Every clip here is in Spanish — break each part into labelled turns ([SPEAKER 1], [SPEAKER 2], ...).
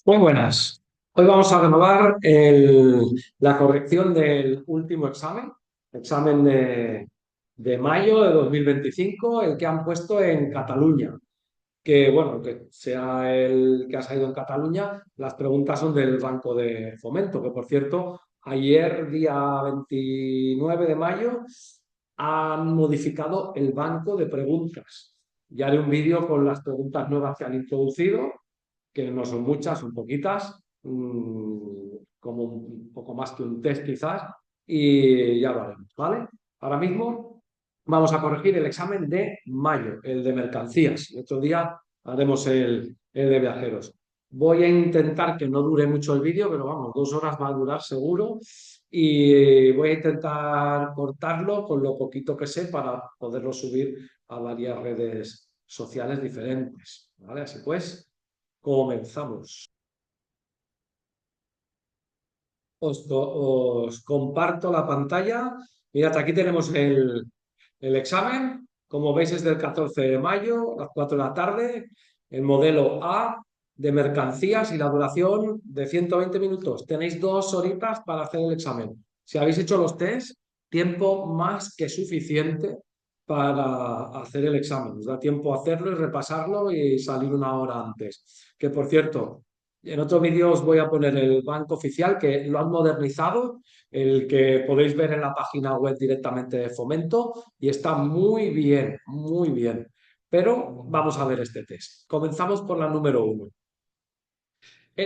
[SPEAKER 1] Muy buenas. Hoy vamos a renovar la corrección del último examen de mayo de 2025, el que han puesto en Cataluña. Que bueno, que sea el que ha salido en Cataluña, las preguntas son del Banco de Fomento, que por cierto, ayer, día 29 de mayo, han modificado el banco de preguntas. Ya haré un vídeo con las preguntas nuevas que han introducido, que no son muchas, son poquitas, como un poco más que un test quizás, y ya lo haremos, ¿vale? Ahora mismo vamos a corregir el examen de mayo, el de mercancías. El otro día haremos el de viajeros. Voy a intentar que no dure mucho el vídeo, pero vamos, 2 horas va a durar seguro. Y voy a intentar cortarlo con lo poquito que sé para poderlo subir a varias redes sociales diferentes, ¿vale? Así pues, comenzamos. Os comparto la pantalla. Mirad, aquí tenemos el examen. Como veis, es del 14 de mayo, a las 4 de la tarde. El modelo A de mercancías y la duración de 120 minutos. Tenéis 2 horitas para hacer el examen. Si habéis hecho los test, tiempo más que suficiente para hacer el examen. Os da tiempo a hacerlo y repasarlo y salir 1 hora antes. Que por cierto, en otro vídeo os voy a poner el banco oficial que lo han modernizado, el que podéis ver en la página web directamente de Fomento y está muy bien, muy bien. Pero vamos a ver este test. Comenzamos por la número 1.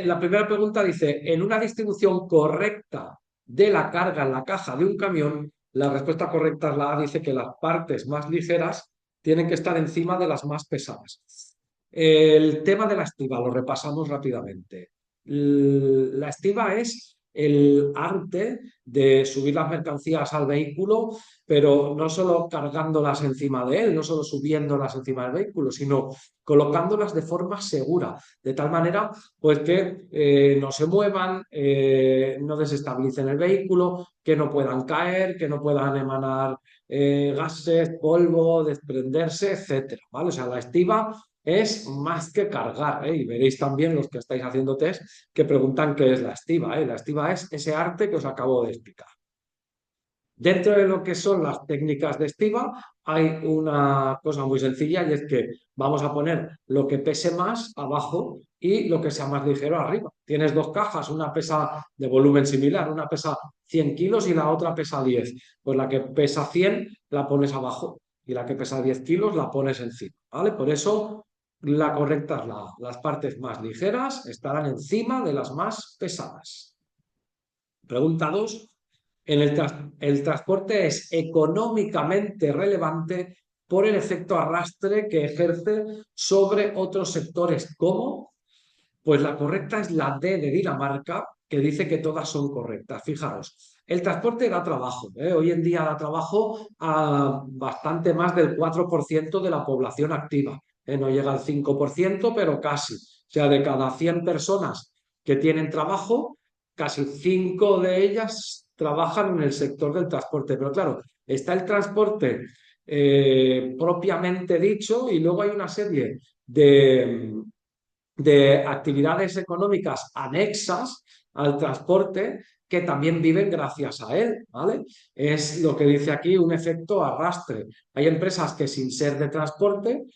[SPEAKER 1] La primera pregunta dice, en una distribución correcta de la carga en la caja de un camión, la respuesta correcta es la A, dice que las partes más ligeras tienen que estar encima de las más pesadas. El tema de la estiba lo repasamos rápidamente. La estiba es el arte de subir las mercancías al vehículo, pero no solo cargándolas encima de él, no solo subiéndolas encima del vehículo, sino colocándolas de forma segura, de tal manera pues que no se muevan, no desestabilicen el vehículo, que no puedan caer, que no puedan emanar gases, polvo, desprenderse, etcétera, ¿vale? O sea, la estiba es más que cargar, ¿eh? Y veréis también los que estáis haciendo test que preguntan qué es la estiba, ¿eh? La estiba es ese arte que os acabo de explicar. Dentro de lo que son las técnicas de estiba, hay una cosa muy sencilla y es que vamos a poner lo que pese más abajo y lo que sea más ligero arriba. Tienes dos cajas, una pesa de volumen similar, una pesa 100 kilos y la otra pesa 10. Pues la que pesa 100 la pones abajo y la que pesa 10 kilos la pones encima, ¿vale? Por eso la correcta es la A. Las partes más ligeras estarán encima de las más pesadas. Pregunta 2. El transporte es económicamente relevante por el efecto arrastre que ejerce sobre otros sectores. ¿Cómo? Pues la correcta es la D de Dinamarca, que dice que todas son correctas. Fijaros, el transporte da trabajo, ¿eh? Hoy en día da trabajo a bastante más del 4% de la población activa, ¿eh? No llega al 5%, pero casi. O sea, de cada 100 personas que tienen trabajo, casi 5 de ellas trabajan en el sector del transporte. Pero claro, está el transporte propiamente dicho y luego hay una serie de actividades económicas anexas al transporte que también viven gracias a él, ¿vale? Es lo que dice aquí un efecto arrastre. Hay empresas que sin ser de transporte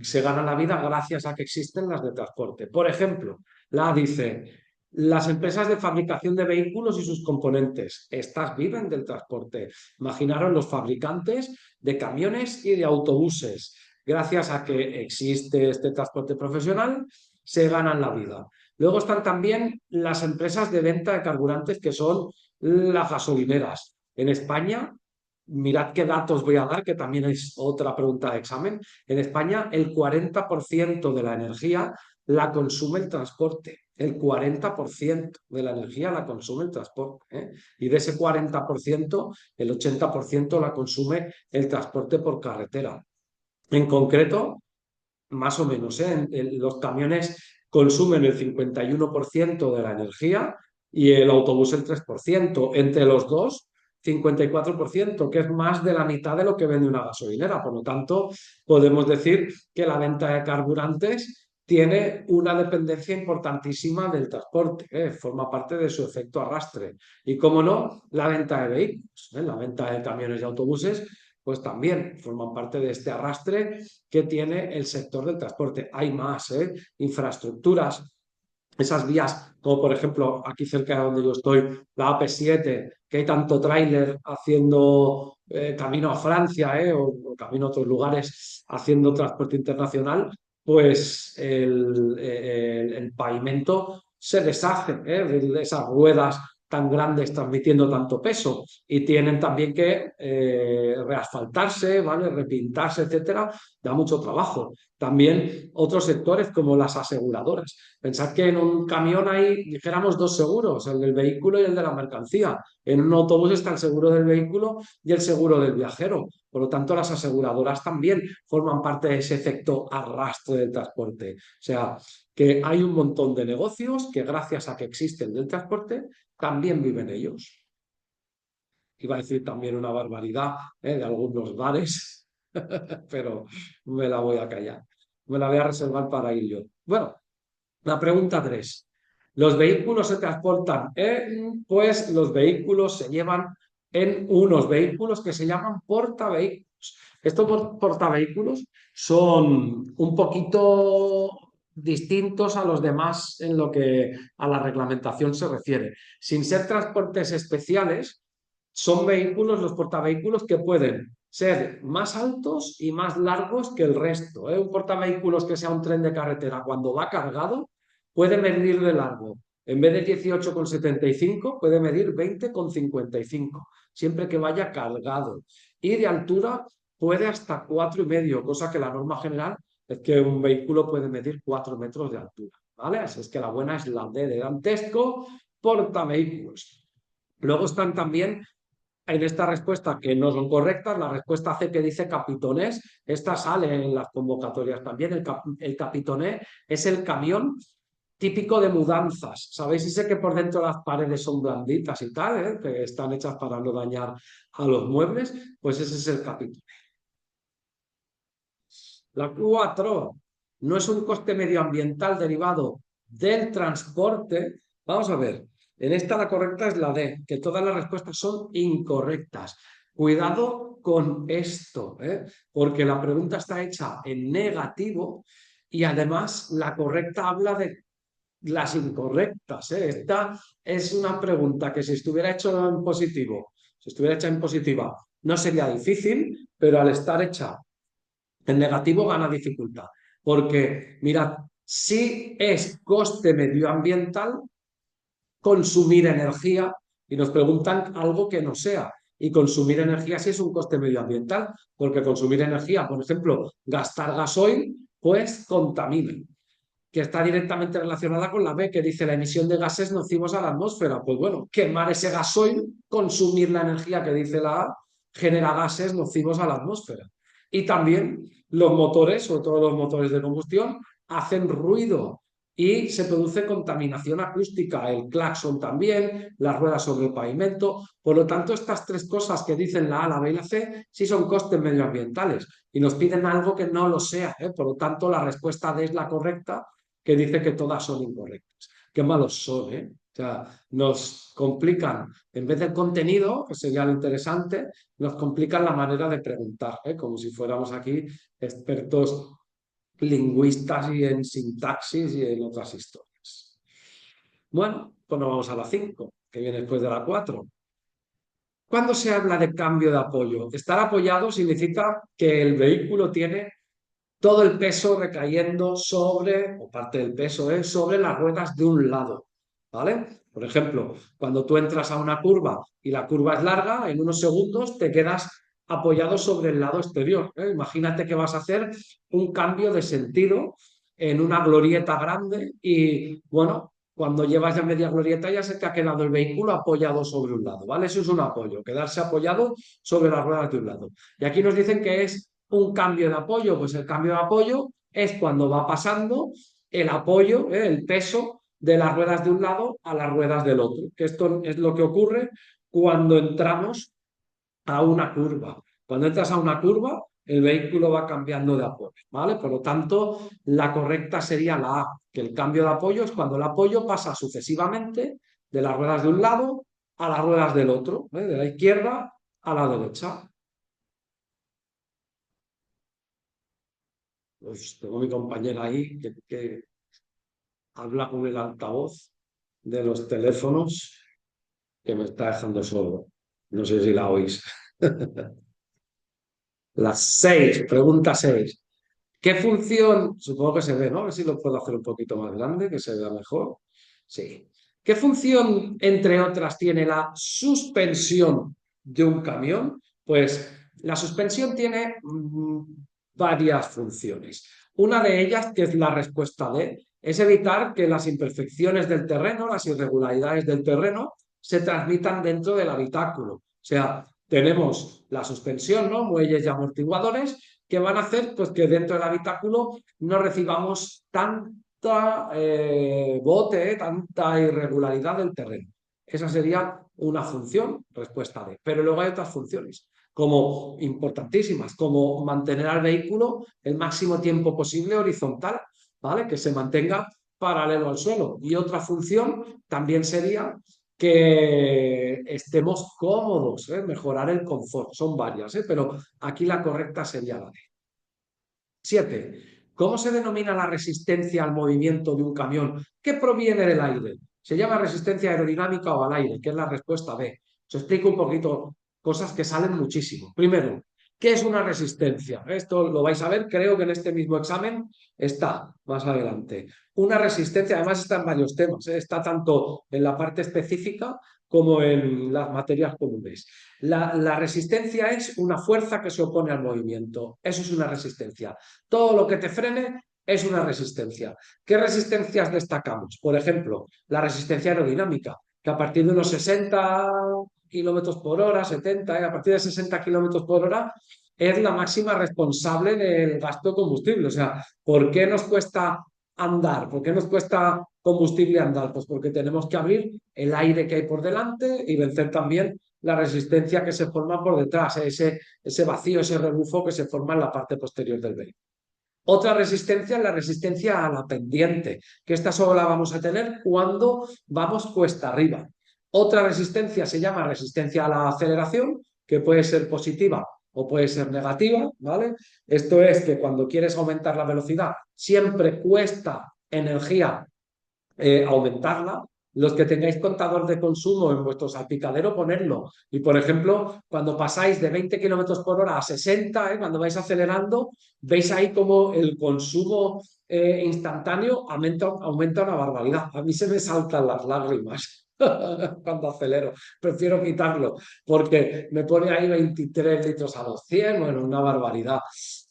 [SPEAKER 1] se ganan la vida gracias a que existen las de transporte. Por ejemplo, la dice, las empresas de fabricación de vehículos y sus componentes, estas viven del transporte. Imaginaros los fabricantes de camiones y de autobuses. Gracias a que existe este transporte profesional, se ganan la vida. Luego están también las empresas de venta de carburantes que son las gasolineras. En España, mirad qué datos voy a dar, que también es otra pregunta de examen. En España, el 40% de la energía la consume el transporte. El 40% de la energía la consume el transporte, ¿eh? Y de ese 40%, el 80% la consume el transporte por carretera. En concreto, más o menos, ¿eh? Los camiones consumen el 51% de la energía y el autobús el 3%. Entre los dos, 54%, que es más de la mitad de lo que vende una gasolinera. Por lo tanto, podemos decir que la venta de carburantes tiene una dependencia importantísima del transporte, forma parte de su efecto arrastre. Y cómo no, la venta de vehículos, la venta de camiones y autobuses, pues también forman parte de este arrastre que tiene el sector del transporte. Hay más, infraestructuras, esas vías, como por ejemplo aquí cerca de donde yo estoy, la AP7, que hay tanto tráiler haciendo camino a Francia o camino a otros lugares haciendo transporte internacional, pues el pavimento se deshace de esas ruedas tan grandes transmitiendo tanto peso y tienen también que reasfaltarse, ¿vale? Repintarse, etcétera, da mucho trabajo. También otros sectores como las aseguradoras. Pensad que en un camión hay, dijéramos, dos seguros, el del vehículo y el de la mercancía. En un autobús está el seguro del vehículo y el seguro del viajero. Por lo tanto, las aseguradoras también forman parte de ese efecto arrastre del transporte. O sea, que hay un montón de negocios que gracias a que existen del transporte, también viven ellos. Iba a decir también una barbaridad de algunos bares, pero me la voy a callar. Me la voy a reservar para ir yo. Bueno, la pregunta 3. ¿Los vehículos se transportan? Pues los vehículos se llevan en unos vehículos que se llaman portavehículos. Estos portavehículos son un poquito distintos a los demás en lo que a la reglamentación se refiere. Sin ser transportes especiales, son vehículos, los portavehículos, que pueden ser más altos y más largos que el resto. Un portavehículos que sea un tren de carretera cuando va cargado puede medir de largo. En vez de 18,75 puede medir 20,55, siempre que vaya cargado. Y de altura puede hasta 4,5, cosa que la norma general es que un vehículo puede medir 4 metros de altura. ¿Vale? Así es que la buena es la D de dantesco, portavehículos. Luego están también en esta respuesta que no son correctas, la respuesta C que dice capitonés, esta sale en las convocatorias también. El capitoné es el camión típico de mudanzas. ¿Sabéis? Ese que por dentro las paredes son blanditas y tal, que están hechas para no dañar a los muebles, pues ese es el capitoné. La 4 no es un coste medioambiental derivado del transporte. Vamos a ver, en esta la correcta es la D, que todas las respuestas son incorrectas. Cuidado con esto, porque la pregunta está hecha en negativo y además la correcta habla de las incorrectas. Esta es una pregunta que si estuviera hecha en positivo, si estuviera hecha en positiva, no sería difícil, pero al estar hecha en negativo gana dificultad. Porque, mirad, si es coste medioambiental consumir energía, y nos preguntan algo que no sea. Y consumir energía sí es un coste medioambiental, porque consumir energía, por ejemplo, gastar gasoil, pues contamina, que está directamente relacionada con la B, que dice la emisión de gases nocivos a la atmósfera. Pues bueno, quemar ese gasoil, consumir la energía que dice la A, genera gases nocivos a la atmósfera. Y también los motores, sobre todo los motores de combustión, hacen ruido y se produce contaminación acústica, el claxon también, las ruedas sobre el pavimento. Por lo tanto, estas tres cosas que dicen la A, la B y la C sí son costes medioambientales y nos piden algo que no lo sea. Por lo tanto, la respuesta D es la correcta, que dice que todas son incorrectas. Qué malos son, ¿eh? O sea, nos complican, en vez del contenido, que sería lo interesante, nos complican la manera de preguntar, como si fuéramos aquí expertos lingüistas y en sintaxis y en otras historias. Bueno, pues nos vamos a la 5, que viene después de la 4. Cuando se habla de cambio de apoyo, estar apoyado significa que el vehículo tiene todo el peso recayendo sobre, o parte del peso es sobre las ruedas de un lado, ¿vale? Por ejemplo, cuando tú entras a una curva y la curva es larga, en unos segundos te quedas apoyado sobre el lado exterior. Imagínate que vas a hacer un cambio de sentido en una glorieta grande y, bueno, cuando llevas ya media glorieta ya se te ha quedado el vehículo apoyado sobre un lado, ¿vale? Eso es un apoyo, quedarse apoyado sobre las ruedas de un lado. Y aquí nos dicen que es un cambio de apoyo. Pues el cambio de apoyo es cuando va pasando el apoyo, el peso de las ruedas de un lado a las ruedas del otro. Que esto es lo que ocurre cuando entramos a una curva. Cuando entras a una curva, el vehículo va cambiando de apoyo, ¿vale? Por lo tanto, la correcta sería la A, que el cambio de apoyo es cuando el apoyo pasa sucesivamente de las ruedas de un lado a las ruedas del otro, ¿eh? De la izquierda a la derecha. Pues tengo mi compañera ahí que habla con el altavoz de los teléfonos que me está dejando solo. No sé si la oís. Las 6, pregunta 6. ¿Qué función, supongo que se ve, ¿no? A ver si lo puedo hacer un poquito más grande, que se vea mejor. Sí. ¿Qué función, entre otras, tiene la suspensión de un camión? Pues la suspensión tiene varias funciones. Una de ellas, que es la respuesta D, es evitar que las imperfecciones del terreno, las irregularidades del terreno, se transmitan dentro del habitáculo. O sea, tenemos la suspensión, ¿no? Muelles y amortiguadores que van a hacer pues, que dentro del habitáculo no recibamos tanta bote, tanta irregularidad del terreno. Esa sería una función, respuesta D. Pero luego hay otras funciones, como importantísimas, como mantener al vehículo el máximo tiempo posible horizontal, ¿vale? Que se mantenga paralelo al suelo. Y otra función también sería que estemos cómodos, ¿eh? Mejorar el confort. Son varias, ¿eh? Pero aquí la correcta sería la D. 7. ¿Cómo se denomina la resistencia al movimiento de un camión que proviene del aire? Se llama resistencia aerodinámica o al aire, que es la respuesta B. Os explico un poquito cosas que salen muchísimo. Primero, ¿qué es una resistencia? Esto lo vais a ver, creo que en este mismo examen está más adelante. Una resistencia, además está en varios temas, ¿eh? Está tanto en la parte específica como en las materias comunes. La resistencia es una fuerza que se opone al movimiento. Eso es una resistencia. Todo lo que te frene es una resistencia. ¿Qué resistencias destacamos? Por ejemplo, la resistencia aerodinámica, que a partir de unos 60 kilómetros por hora, 70, a partir de 60 kilómetros por hora, es la máxima responsable del gasto de combustible. O sea, ¿por qué nos cuesta andar? ¿Por qué nos cuesta combustible andar? Pues porque tenemos que abrir el aire que hay por delante y vencer también la resistencia que se forma por detrás, ese vacío, ese rebufo que se forma en la parte posterior del vehículo. Otra resistencia es la resistencia a la pendiente, que esta solo la vamos a tener cuando vamos cuesta arriba. Otra resistencia se llama resistencia a la aceleración, que puede ser positiva o puede ser negativa, ¿vale? Esto es que cuando quieres aumentar la velocidad, siempre cuesta energía aumentarla. Los que tengáis contador de consumo en vuestro salpicadero, ponerlo. Y, por ejemplo, cuando pasáis de 20 kilómetros por hora a 60, cuando vais acelerando, veis ahí como el consumo instantáneo aumenta una barbaridad. A mí se me saltan las lágrimas cuando acelero. Prefiero quitarlo porque me pone ahí 23 litros a los 100, bueno, una barbaridad.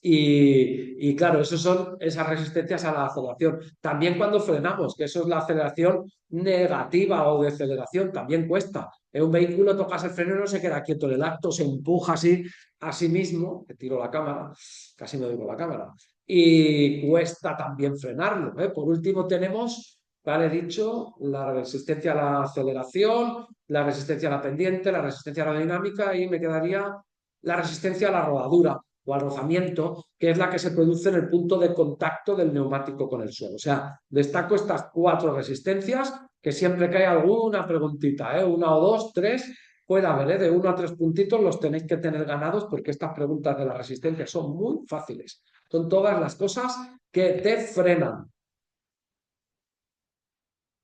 [SPEAKER 1] Y claro, eso son esas resistencias a la aceleración. También cuando frenamos, que eso es la aceleración negativa o deceleración, también cuesta. En un vehículo tocas el freno y no se queda quieto, el acto se empuja así a sí mismo, que tiro la cámara, casi me doy con la cámara, y cuesta también frenarlo, ¿eh? Por último tenemos, vale, dicho, la resistencia a la aceleración, la resistencia a la pendiente, la resistencia a la dinámica y me quedaría la resistencia a la rodadura o al rozamiento, que es la que se produce en el punto de contacto del neumático con el suelo. O sea, destaco estas 4 resistencias, que siempre que hay alguna preguntita, una o dos, tres, puede haber, de 1 a 3 puntitos los tenéis que tener ganados porque estas preguntas de la resistencia son muy fáciles. Son todas las cosas que te frenan.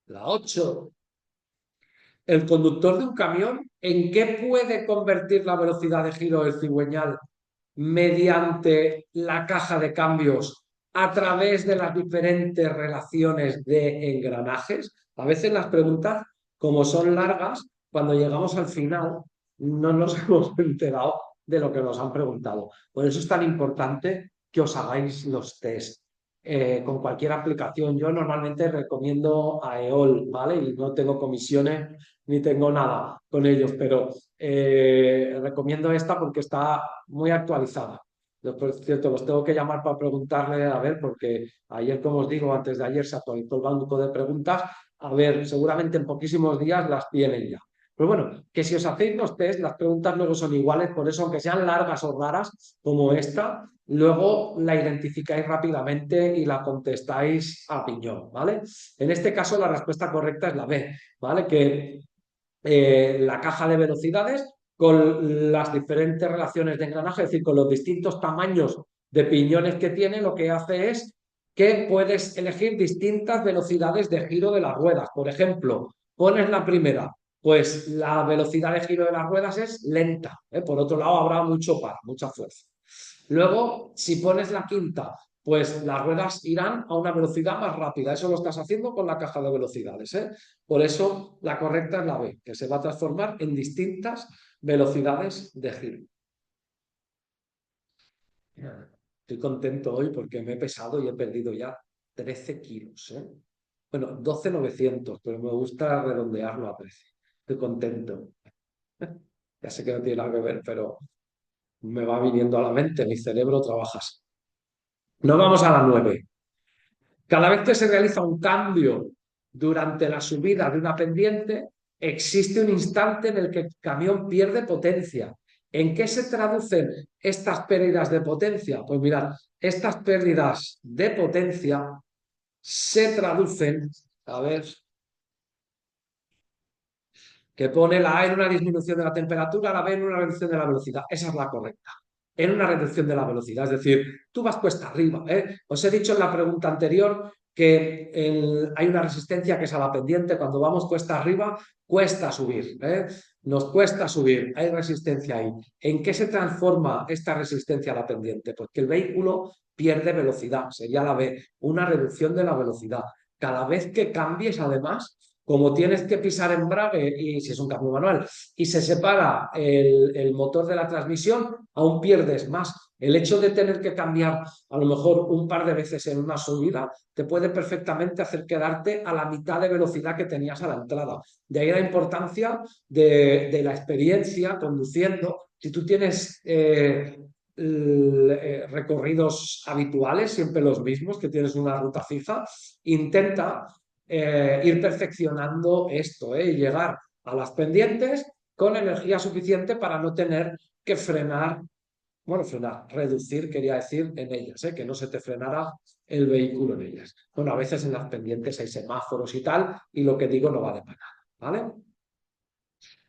[SPEAKER 1] La 8. El conductor de un camión, ¿en qué puede convertir la velocidad de giro del cigüeñal mediante la caja de cambios a través de las diferentes relaciones de engranajes? A veces las preguntas, como son largas, cuando llegamos al final no nos hemos enterado de lo que nos han preguntado. Por eso es tan importante que os hagáis los test. Con cualquier aplicación. Yo normalmente recomiendo a EOL, ¿vale? Y no tengo comisiones ni tengo nada con ellos, pero recomiendo esta porque está muy actualizada. Yo, por cierto, los tengo que llamar para preguntarle, a ver, porque ayer, como os digo, antes de ayer se actualizó el banco de preguntas. A ver, seguramente en poquísimos días las tienen ya. Pero bueno, que si os hacéis los test, las preguntas luego son iguales, por eso aunque sean largas o raras como esta, luego la identificáis rápidamente y la contestáis a piñón, ¿vale? En este caso la respuesta correcta es la B, ¿vale? Que la caja de velocidades con las diferentes relaciones de engranaje, es decir, con los distintos tamaños de piñones que tiene, lo que hace es que puedes elegir distintas velocidades de giro de las ruedas. Por ejemplo, pones la primera, pues la velocidad de giro de las ruedas es lenta, ¿eh? Por otro lado, habrá mucho par, mucha fuerza. Luego, si pones la quinta, pues las ruedas irán a una velocidad más rápida. Eso lo estás haciendo con la caja de velocidades, ¿eh? Por eso la correcta es la B, que se va a transformar en distintas velocidades de giro. Estoy contento hoy porque me he pesado y he perdido ya 13 kilos, ¿eh? Bueno, 12.900, pero me gusta redondearlo a 13. Estoy contento. Ya sé que no tiene nada que ver, pero me va viniendo a la mente, mi cerebro trabaja así. Nos vamos a la 9. Cada vez que se realiza un cambio durante la subida de una pendiente, existe un instante en el que el camión pierde potencia. ¿En qué se traducen estas pérdidas de potencia? Pues mirad, estas pérdidas de potencia se traducen, a ver, que pone la A en una disminución de la temperatura, la B en una reducción de la velocidad. Esa es la correcta. En una reducción de la velocidad. Es decir, tú vas cuesta arriba, ¿eh? Os he dicho en la pregunta anterior que hay una resistencia que es a la pendiente. Cuando vamos cuesta arriba, cuesta subir, ¿eh? Nos cuesta subir, hay resistencia ahí. ¿En qué se transforma esta resistencia a la pendiente? Pues que el vehículo pierde velocidad, sería la B, una reducción de la velocidad. Cada vez que cambies, además, como tienes que pisar embrague y si es un cambio manual y se separa el motor de la transmisión, aún pierdes más. El hecho de tener que cambiar a lo mejor un par de veces en una subida te puede perfectamente hacer quedarte a la mitad de velocidad que tenías a la entrada. De ahí la importancia de la experiencia conduciendo. Si tú tienes recorridos habituales, siempre los mismos, que tienes una ruta fija, intenta ir perfeccionando esto, y llegar a las pendientes con energía suficiente para no tener que frenar, bueno, frenar, reducir, quería decir, en ellas, que no se te frenara el vehículo en ellas. Bueno, a veces en las pendientes hay semáforos y tal, y lo que digo no vale para nada, ¿vale?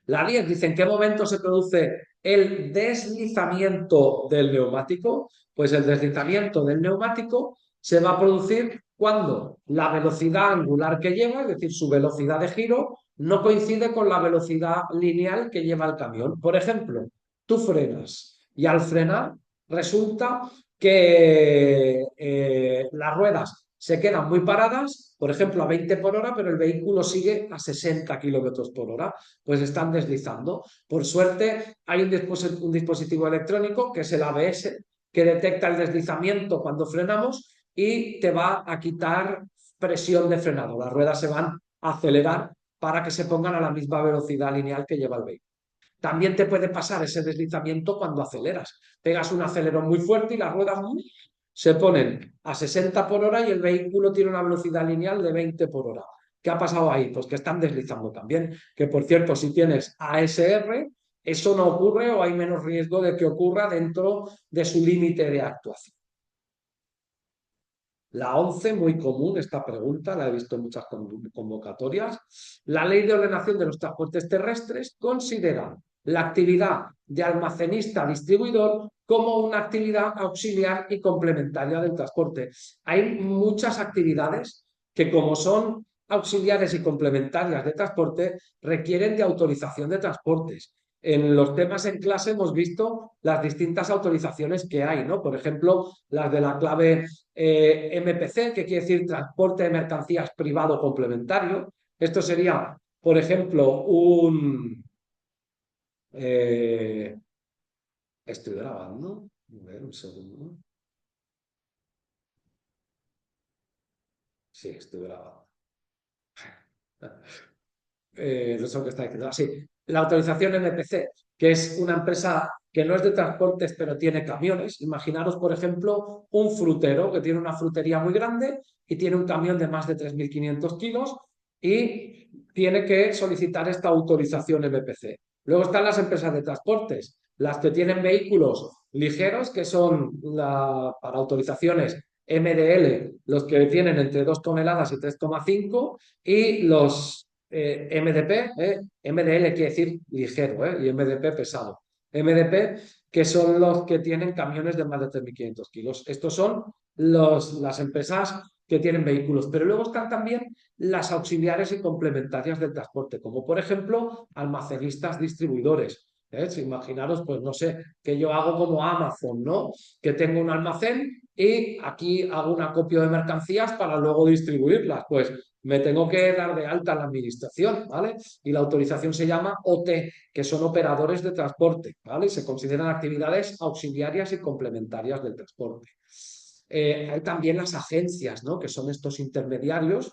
[SPEAKER 1] La 10 dice, ¿en qué momento se produce el deslizamiento del neumático? Pues el deslizamiento del neumático se va a producir cuando la velocidad angular que lleva, es decir, su velocidad de giro, no coincide con la velocidad lineal que lleva el camión. Por ejemplo, tú frenas y al frenar resulta que las ruedas se quedan muy paradas, por ejemplo, a 20 por hora, pero el vehículo sigue a 60 kilómetros por hora, pues están deslizando. Por suerte, hay un dispositivo electrónico que es el ABS, que detecta el deslizamiento cuando frenamos y te va a quitar presión de frenado. Las ruedas se van a acelerar para que se pongan a la misma velocidad lineal que lleva el vehículo. También te puede pasar ese deslizamiento cuando aceleras. Pegas un acelerón muy fuerte y las ruedas se ponen a 60 por hora y el vehículo tiene una velocidad lineal de 20 por hora. ¿Qué ha pasado ahí? Pues que están deslizando también. Que por cierto, si tienes ASR, eso no ocurre o hay menos riesgo de que ocurra dentro de su límite de actuación. La 11, muy común esta pregunta, la he visto en muchas convocatorias. La Ley de Ordenación de los Transportes Terrestres considera la actividad de almacenista-distribuidor como una actividad auxiliar y complementaria del transporte. Hay muchas actividades que, como son auxiliares y complementarias de transporte, requieren de autorización de transportes. En los temas en clase hemos visto las distintas autorizaciones que hay, ¿no? Por ejemplo, las de la clave MPC, que quiere decir transporte de mercancías privado complementario. Esto sería, por ejemplo, un... estoy grabando. A ver, un segundo. Sí, estoy grabando. No sé lo que está diciendo. Ah, sí, la autorización MPC, que es una empresa que no es de transportes, pero tiene camiones. Imaginaros, por ejemplo, un frutero que tiene una frutería muy grande y tiene un camión de más de 3.500 kilos y tiene que solicitar esta autorización MPC. Luego están las empresas de transportes, las que tienen vehículos ligeros, que son para autorizaciones MDL, los que tienen entre 2 toneladas y 3,5, y los MDP, MDL quiere decir ligero, y MDP pesado. MDP, que son los que tienen camiones de más de 3.500 kilos. Estos son las empresas que tienen vehículos, pero luego están también las auxiliares y complementarias del transporte, como por ejemplo almacenistas distribuidores. Si imaginaros, pues no sé, que yo hago como Amazon, ¿no? Que tengo un almacén y aquí hago un acopio de mercancías para luego distribuirlas. Pues me tengo que dar de alta en la administración, ¿vale? Y la autorización se llama OT, que son operadores de transporte, ¿vale? Se consideran actividades auxiliarias y complementarias del transporte. Hay también las agencias, ¿no? Que son estos intermediarios,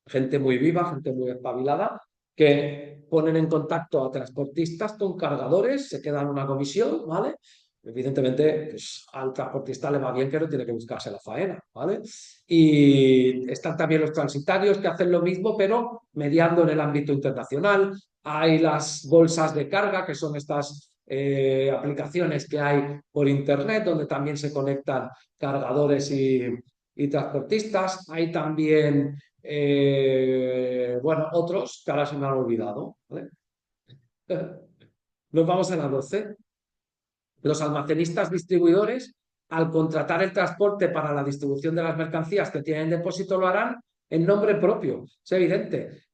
[SPEAKER 1] gente muy viva, gente muy espabilada, que ponen en contacto a transportistas con cargadores, se quedan una comisión, ¿vale? Evidentemente, pues, al transportista le va bien que no tiene que buscarse la faena, ¿vale? Y están también los transitarios que hacen lo mismo, pero mediando en el ámbito internacional. Hay las bolsas de carga, que son estas aplicaciones que hay por Internet, donde también se conectan cargadores y transportistas. Hay también bueno, otros que ahora se me han olvidado. ¿Vale? Nos vamos a la 12. Los almacenistas distribuidores, al contratar el transporte para la distribución de las mercancías que tienen en depósito, lo harán en nombre propio. Es evidente.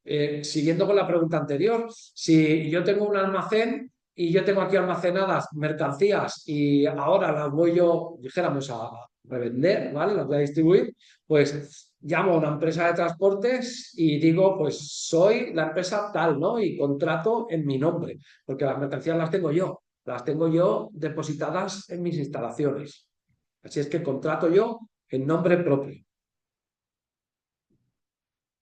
[SPEAKER 1] Siguiendo con la pregunta anterior, si yo tengo un almacén y yo tengo aquí almacenadas mercancías y ahora las voy yo, dijéramos, a revender, ¿vale? Las voy a distribuir, pues llamo a una empresa de transportes y digo, pues soy la empresa tal, ¿no? Y contrato en mi nombre, porque las mercancías las tengo yo depositadas en mis instalaciones. Así es que contrato yo en nombre propio.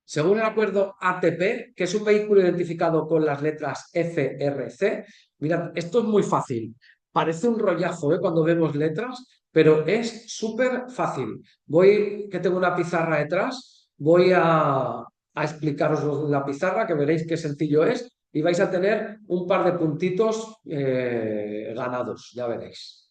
[SPEAKER 1] Según el acuerdo ATP, que es un vehículo identificado con las letras FRC, mirad, esto es muy fácil. Parece un rollazo, cuando vemos letras, pero es súper fácil. Que tengo una pizarra detrás, voy a explicaros la pizarra, que veréis qué sencillo es, y vais a tener un par de puntitos ganados, ya veréis.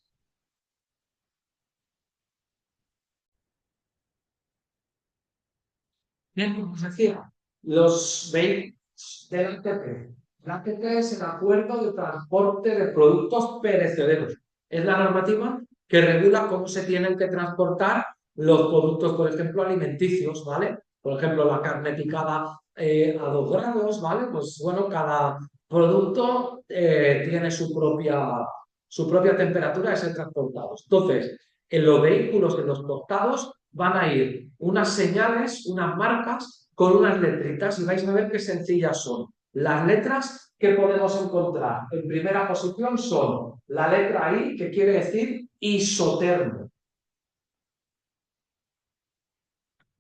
[SPEAKER 1] Bien, como os decía, los vehículos del ATP. El ATP es el Acuerdo de Transporte de Productos Perecederos. Es la normativa que regula cómo se tienen que transportar los productos, por ejemplo, alimenticios, ¿vale? Por ejemplo, la carne picada a 2 grados, ¿vale? Pues bueno, cada producto tiene su propia temperatura de ser transportados. Entonces, en los vehículos, en los costados, van a ir unas señales, unas marcas con unas letritas y vais a ver qué sencillas son. Las letras que podemos encontrar en primera posición son la letra I, que quiere decir isotermo.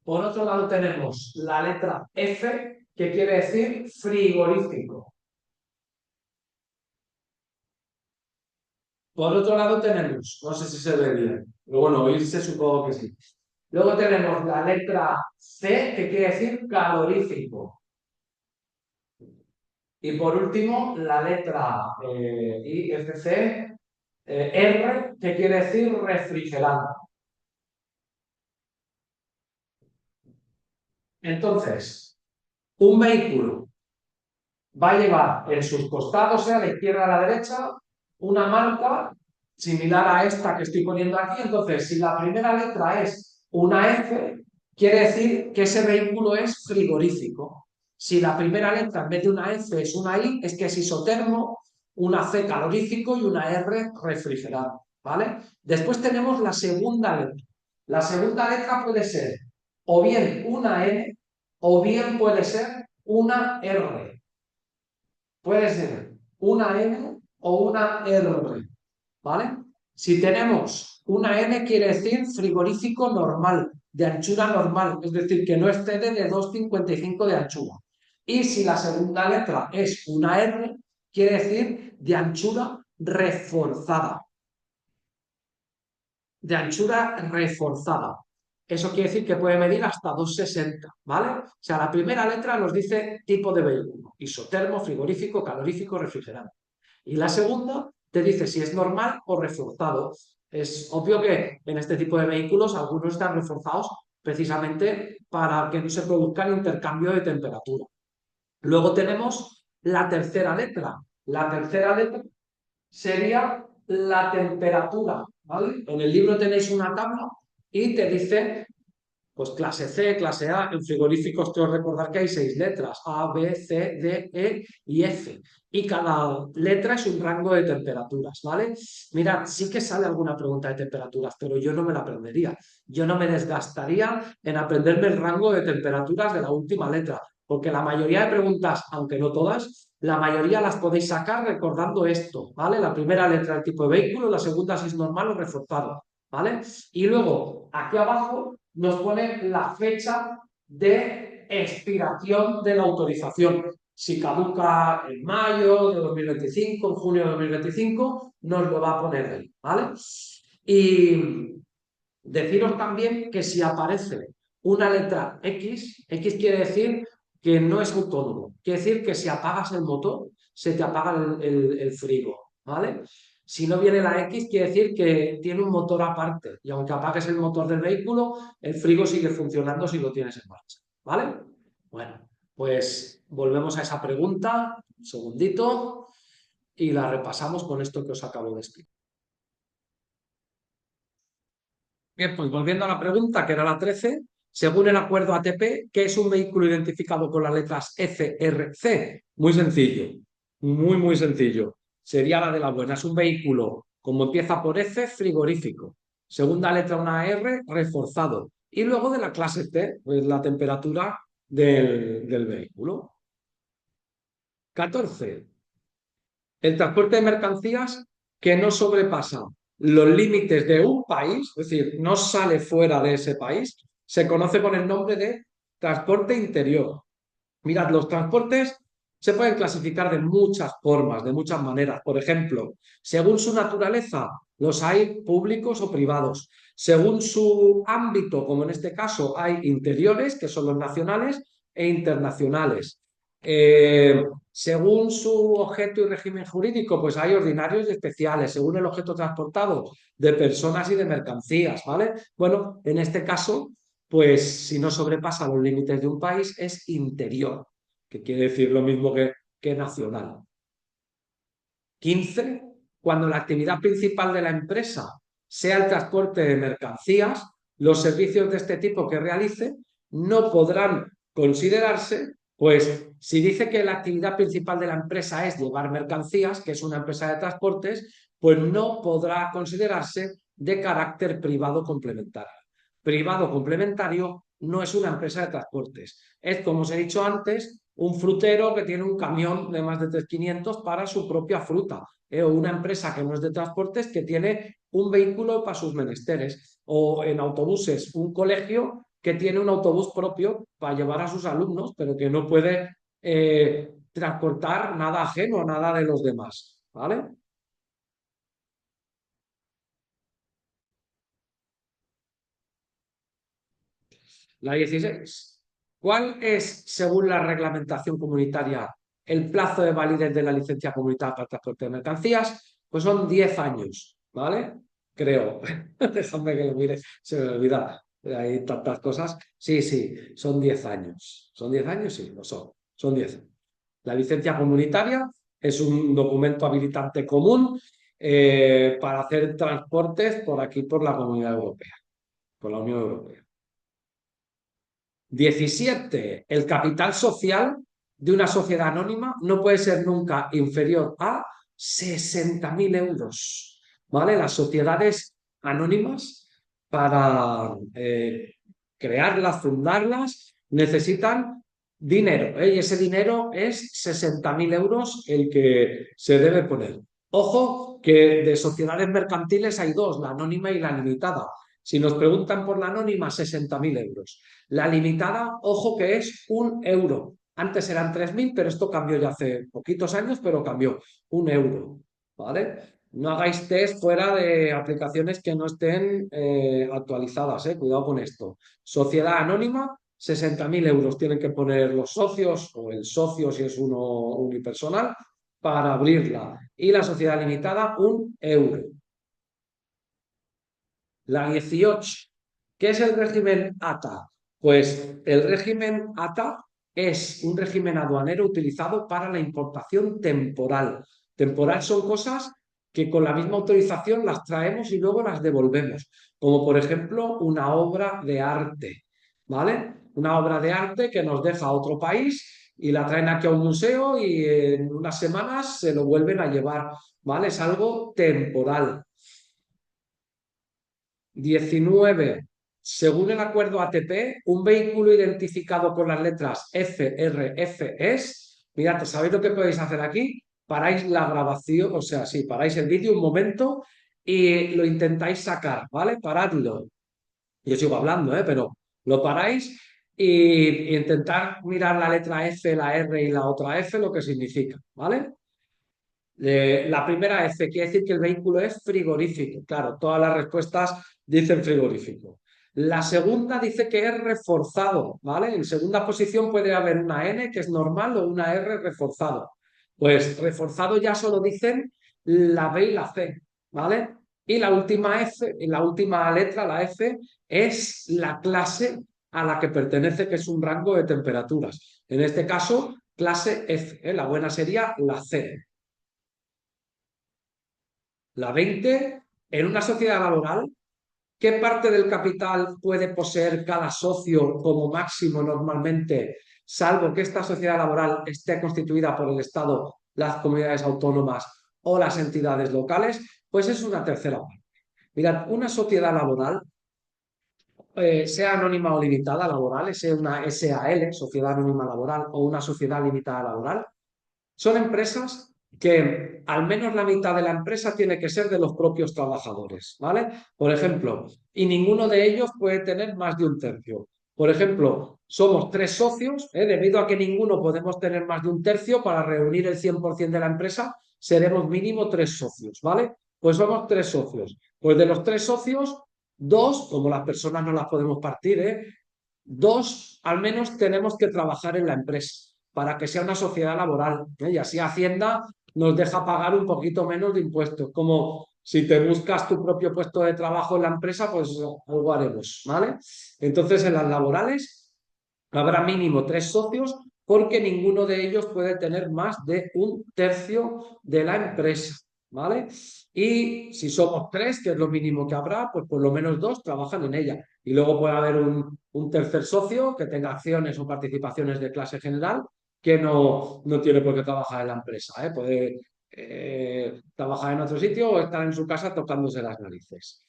[SPEAKER 1] Por otro lado tenemos la letra F, que quiere decir frigorífico. Por otro lado tenemos, no sé si se ve bien, pero bueno, oírse supongo que sí. Luego tenemos la letra C, que quiere decir calorífico. Y por último, la letra IFC, R, que quiere decir refrigerante. Entonces, un vehículo va a llevar en sus costados, a la izquierda y a la derecha, una marca similar a esta que estoy poniendo aquí. Entonces, si la primera letra es una F, quiere decir que ese vehículo es frigorífico. Si la primera letra en vez de una F es una I, es que es isotermo, una C calorífico y una R refrigerado, ¿vale? Después tenemos la segunda letra. La segunda letra puede ser o bien una N o bien puede ser una R. Puede ser una N o una R, ¿vale? Si tenemos una N quiere decir frigorífico normal, de anchura normal, es decir, que no excede de 2,55 de anchura. Y si la segunda letra es una R, quiere decir de anchura reforzada. De anchura reforzada. eso quiere decir que puede medir hasta 2,60, ¿vale? O sea, la primera letra nos dice tipo de vehículo, isotermo, frigorífico, calorífico, refrigerante. Y la segunda te dice si es normal o reforzado. Es obvio que en este tipo de vehículos algunos están reforzados precisamente para que no se produzca el intercambio de temperatura. Luego tenemos la tercera letra. La tercera letra sería la temperatura, ¿vale? En el libro tenéis una tabla y te dice pues clase C, clase A, en frigoríficos tengo que recordar que hay 6 letras, A, B, C, D, E y F. Y cada letra es un rango de temperaturas, ¿vale? Mirad, sí que sale alguna pregunta de temperaturas, pero yo no me la aprendería. Yo no me desgastaría en aprenderme el rango de temperaturas de la última letra, porque la mayoría de preguntas, aunque no todas, la mayoría las podéis sacar recordando esto, ¿vale? La primera letra del tipo de vehículo, la segunda si es normal o reforzado, ¿vale? Y luego, aquí abajo nos pone la fecha de expiración de la autorización. Si caduca en mayo de 2025, en junio de 2025, nos lo va a poner ahí, ¿vale? Y deciros también que si aparece una letra X quiere decir que no es autónomo. Quiere decir que si apagas el motor, se te apaga el frigo, ¿vale? Si no viene la X, quiere decir que tiene un motor aparte. Y aunque apagues el motor del vehículo, el frigo sigue funcionando si lo tienes en marcha, ¿vale? Bueno, pues volvemos a esa pregunta, un segundito, y la repasamos con esto que os acabo de explicar. Bien, pues volviendo a la pregunta, que era la 13, según el acuerdo ATP, ¿qué es un vehículo identificado con las letras F, R, C? Muy sencillo, muy sencillo. Sería la de la buena. Es un vehículo, como empieza por F, frigorífico. Segunda letra, una R, reforzado. Y luego de la clase T, pues la temperatura del vehículo. 14. El transporte de mercancías que no sobrepasa los límites de un país, es decir, no sale fuera de ese país, se conoce con el nombre de transporte interior. Mirad, los transportes se pueden clasificar de muchas formas, de muchas maneras. Por ejemplo, según su naturaleza, los hay públicos o privados. Según su ámbito, como en este caso, hay interiores, que son los nacionales, e internacionales. Según su objeto y régimen jurídico, pues hay ordinarios y especiales, según el objeto transportado, de personas y de mercancías, ¿vale? Bueno, en este caso, pues si no sobrepasa los límites de un país, es interior, que quiere decir lo mismo que nacional. 15. Cuando la actividad principal de la empresa sea el transporte de mercancías, los servicios de este tipo que realice no podrán considerarse, pues si dice que la actividad principal de la empresa es llevar mercancías, que es una empresa de transportes, pues no podrá considerarse de carácter privado complementario. Privado complementario no es una empresa de transportes. Es, como os he dicho antes, un frutero que tiene un camión de más de 3.500 para su propia fruta, o una empresa que no es de transportes que tiene un vehículo para sus menesteres, o en autobuses, un colegio que tiene un autobús propio para llevar a sus alumnos, pero que no puede transportar nada ajeno, nada de los demás, ¿vale? La 16. ¿Cuál es, según la reglamentación comunitaria, el plazo de validez de la licencia comunitaria para el transporte de mercancías? Pues son 10 años, ¿vale? Creo. Déjame que lo mire, se me olvida. Hay tantas cosas. Sí, sí, son 10 años. ¿Son 10 años? Sí, lo son. Son 10. La licencia comunitaria es un documento habilitante común para hacer transportes por aquí, por la Comunidad Europea, por la Unión Europea. 17. El capital social de una sociedad anónima no puede ser nunca inferior a 60.000 euros. ¿Vale? Las sociedades anónimas, para crearlas, fundarlas, necesitan dinero, ¿eh? Y ese dinero es 60.000 euros el que se debe poner. Ojo que de sociedades mercantiles hay dos, la anónima y la limitada. Si nos preguntan por la anónima, 60.000 euros. La limitada, ojo que es 1 euro. Antes eran 3.000, pero esto cambió ya hace poquitos años, pero cambió. 1 euro, ¿vale? No hagáis test fuera de aplicaciones que no estén actualizadas, cuidado con esto. Sociedad anónima, 60.000 euros tienen que poner los socios o el socio si es uno unipersonal para abrirla. Y la sociedad limitada, 1 euro. La 18. ¿Qué es el régimen ATA? Pues el régimen ATA es un régimen aduanero utilizado para la importación temporal. Temporal son cosas que con la misma autorización las traemos y luego las devolvemos, como por ejemplo una obra de arte, ¿vale? Una obra de arte que nos deja a otro país y la traen aquí a un museo y en unas semanas se lo vuelven a llevar, ¿vale? Es algo temporal. 19. Según el acuerdo ATP, un vehículo identificado con las letras FRF es. Mirad, ¿sabéis lo que podéis hacer aquí? Paráis la grabación, o sea, sí, paráis el vídeo un momento y lo intentáis sacar, ¿vale? Paradlo. Yo sigo hablando, ¿eh? Pero lo paráis y intentar mirar la letra F, la R y la otra F, lo que significa, ¿vale? La primera F quiere decir que el vehículo es frigorífico. Claro, todas las respuestas dicen frigorífico. La segunda dice que es reforzado, ¿vale? En segunda posición puede haber una N que es normal o una R reforzado. Pues reforzado ya solo dicen la B y la C, ¿vale? Y la última F, la última letra, la F, es la clase a la que pertenece, que es un rango de temperaturas. En este caso, clase F, ¿eh? La buena sería la C. La 20, en una sociedad laboral, ¿qué parte del capital puede poseer cada socio como máximo normalmente, salvo que esta sociedad laboral esté constituida por el Estado, las comunidades autónomas o las entidades locales? Pues es una tercera parte. Mirad, una sociedad laboral, sea anónima o limitada laboral, sea una SAL, Sociedad Anónima Laboral, o una sociedad limitada laboral, son empresas que al menos la mitad de la empresa tiene que ser de los propios trabajadores, ¿vale? Por ejemplo, y ninguno de ellos puede tener más de un tercio. Por ejemplo, somos 3 socios, debido a que ninguno podemos tener más de un tercio, para reunir el 100% de la empresa, seremos mínimo 3 socios, ¿vale? Pues somos 3 socios. Pues de los 3 socios, dos, como las personas no las podemos partir, dos al menos tenemos que trabajar en la empresa para que sea una sociedad laboral, ¿eh? Y así Hacienda nos deja pagar un poquito menos de impuestos. Como si te buscas tu propio puesto de trabajo en la empresa, pues algo haremos, ¿vale? Entonces, en las laborales habrá mínimo 3 socios porque ninguno de ellos puede tener más de un tercio de la empresa, ¿vale? Y si somos 3, que es lo mínimo que habrá, pues por lo menos 2 trabajan en ella. Y luego puede haber un tercer socio que tenga acciones o participaciones de clase general que no tiene por qué trabajar en la empresa, ¿eh? Puede trabajar en otro sitio o estar en su casa tocándose las narices.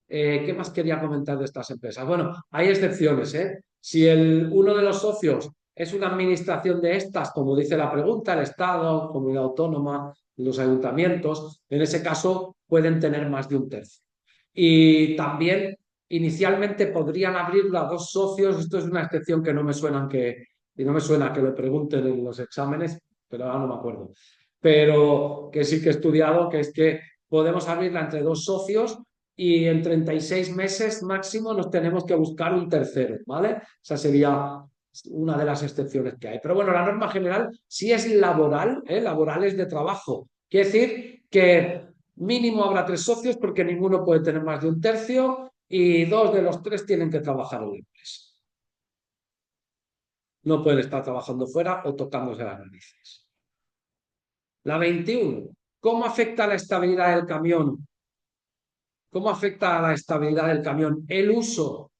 [SPEAKER 1] ¿Qué más quería comentar de estas empresas? Bueno, hay excepciones, ¿eh? Si uno de los socios es una administración de estas, como dice la pregunta, el Estado, comunidad autónoma, los ayuntamientos, en ese caso pueden tener más de un tercio. Y también inicialmente podrían abrirlo a 2 socios. Esto es una excepción que no me suena y no me suena que lo pregunten en los exámenes, pero ahora no me acuerdo. Pero que sí que he estudiado, que es que podemos abrirla entre 2 socios y en 36 meses máximo nos tenemos que buscar un tercero, ¿vale? Esa sería una de las excepciones que hay. Pero bueno, la norma general sí es laboral, ¿eh? Laboral es de trabajo. Quiere decir que mínimo habrá 3 socios porque ninguno puede tener más de un tercio y 2 de los 3 tienen que trabajar en la empresa. No pueden estar trabajando fuera o tocándose las narices. La 21. ¿Cómo afecta la estabilidad del camión? ¿Cómo afecta a la estabilidad del camión el uso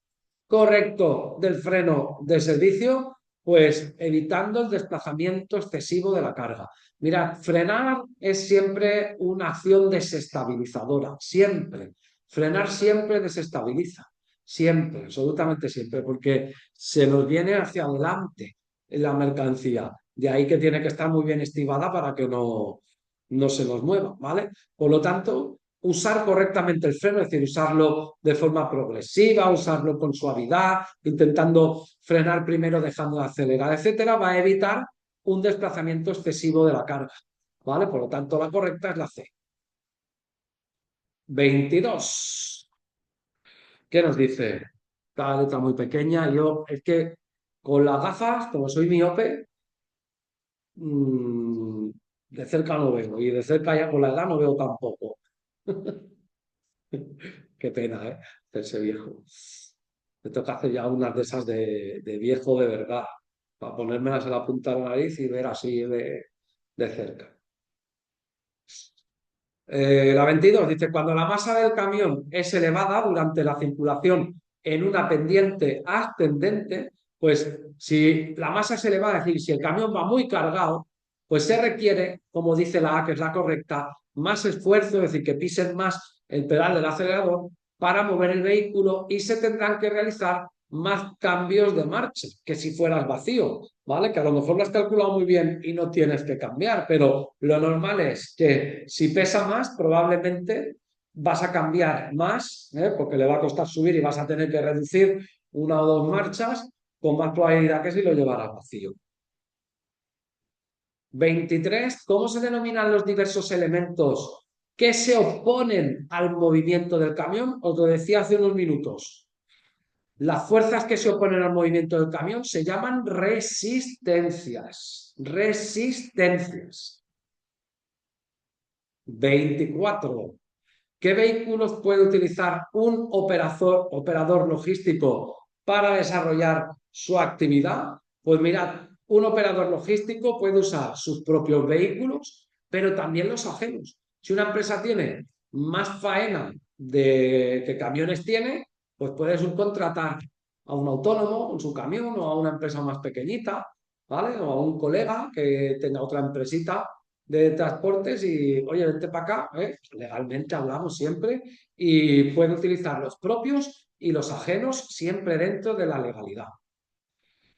[SPEAKER 1] correcto del freno de servicio? Pues evitando el desplazamiento excesivo de la carga. Mira, frenar es siempre una acción desestabilizadora, siempre. Frenar siempre desestabiliza, siempre, absolutamente siempre, porque se nos viene hacia adelante la mercancía. De ahí que tiene que estar muy bien estibada para que no se nos mueva, ¿vale? Por lo tanto, usar correctamente el freno, es decir, usarlo de forma progresiva, usarlo con suavidad, intentando frenar primero, dejando de acelerar, etcétera, va a evitar un desplazamiento excesivo de la carga, ¿vale? Por lo tanto, la correcta es la C. 22. ¿Qué nos dice? Cada letra muy pequeña. Yo es que con las gafas, como soy miope, mm, de cerca no veo. Y de cerca ya con la edad no veo tampoco. Qué pena, ¿eh? Hacerse viejo. Me toca hacer ya unas de esas de viejo de verdad, para ponérmelas en la punta de la nariz y ver así de cerca. La 22 dice, cuando la masa del camión es elevada durante la circulación en una pendiente ascendente, pues si la masa es elevada, es decir, si el camión va muy cargado, pues se requiere, como dice la A, que es la correcta, más esfuerzo, es decir, que pisen más el pedal del acelerador para mover el vehículo y se tendrán que realizar más cambios de marcha que si fueras vacío, ¿vale? Que a lo mejor lo has calculado muy bien y no tienes que cambiar, pero lo normal es que si pesa más, probablemente vas a cambiar más, porque le va a costar subir y vas a tener que reducir una o dos marchas con más probabilidad que si lo llevaras vacío. 23. ¿Cómo se denominan los diversos elementos que se oponen al movimiento del camión? Os lo decía hace unos minutos. Las fuerzas que se oponen al movimiento del camión se llaman resistencias. Resistencias. 24. ¿Qué vehículos puede utilizar un operador logístico para desarrollar su actividad? Pues mirad, un operador logístico puede usar sus propios vehículos, pero también los ajenos. Si una empresa tiene más faena de que camiones tiene, pues puede subcontratar a un autónomo con su camión o a una empresa más pequeñita, ¿vale? O a un colega que tenga otra empresita de transportes y, oye, vente para acá, ¿eh? Legalmente hablamos siempre, y puede utilizar los propios y los ajenos siempre dentro de la legalidad.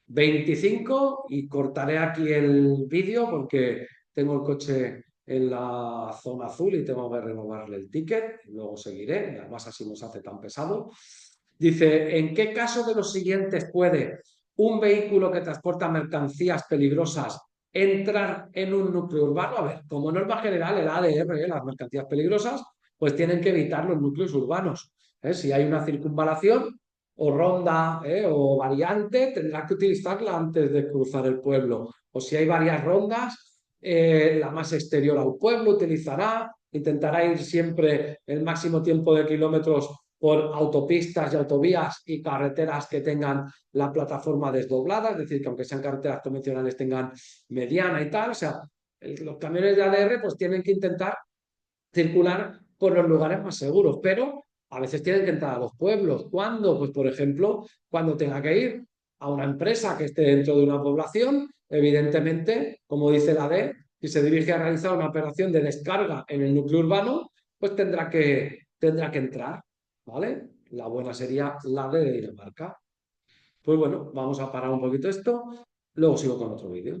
[SPEAKER 1] 25, y cortaré aquí el vídeo porque tengo el coche en la zona azul y tengo que renovarle el ticket, y luego seguiré, y además así nos hace tan pesado. Dice, ¿en qué caso de los siguientes puede un vehículo que transporta mercancías peligrosas entrar en un núcleo urbano? A ver, como norma general, el ADR, las mercancías peligrosas, pues tienen que evitar los núcleos urbanos. Si hay una circunvalación o ronda o variante, tendrá que utilizarla antes de cruzar el pueblo. O si hay varias rondas, la más exterior al pueblo utilizará, intentará ir siempre el máximo tiempo de kilómetros por autopistas y autovías y carreteras que tengan la plataforma desdoblada, es decir, que aunque sean carreteras convencionales tengan mediana y tal, o sea, los camiones de ADR pues tienen que intentar circular por los lugares más seguros, pero a veces tienen que entrar a los pueblos. ¿Cuándo? Pues por ejemplo, cuando tenga que ir a una empresa que esté dentro de una población, evidentemente, como dice la D, si se dirige a realizar una operación de descarga en el núcleo urbano, pues tendrá que entrar, ¿vale? La buena sería la D de Dinamarca. Pues bueno, vamos a parar un poquito esto, luego sigo con otro vídeo.